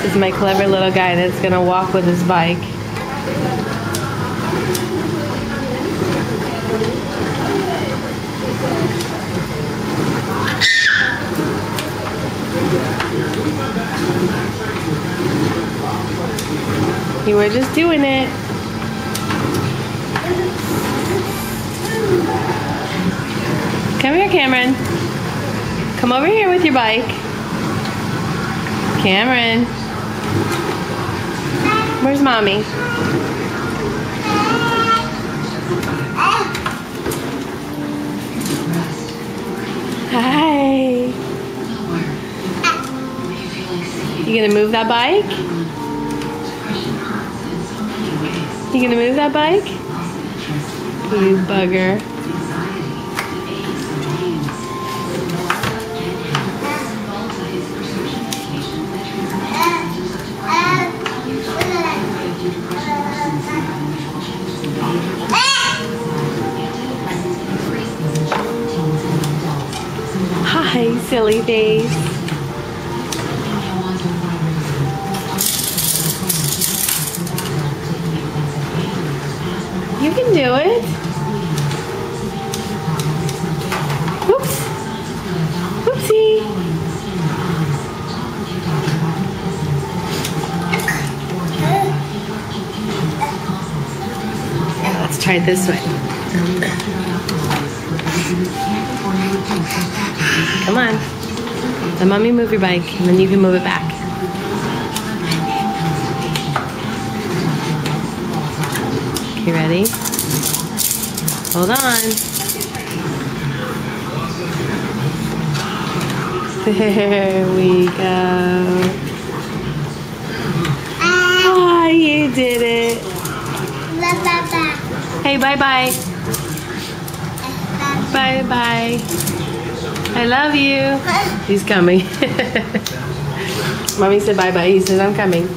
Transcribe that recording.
This is my clever little guy that's gonna walk with his bike. You were just doing it. Come here, Cameron. Come over here with your bike. Cameron. Where's Mommy? Hi. You gonna move that bike? You gonna move that bike? You bugger. Hi, silly face. You can do it. Whoops. Whoopsie. Let's try it this way. Come on. Let Mommy move your bike, and then you can move it back. Okay, ready? Hold on. There we go. Ah, you did it. Hey, bye-bye. Bye-bye. I love you. He's coming. Mommy said bye-bye. He says, I'm coming.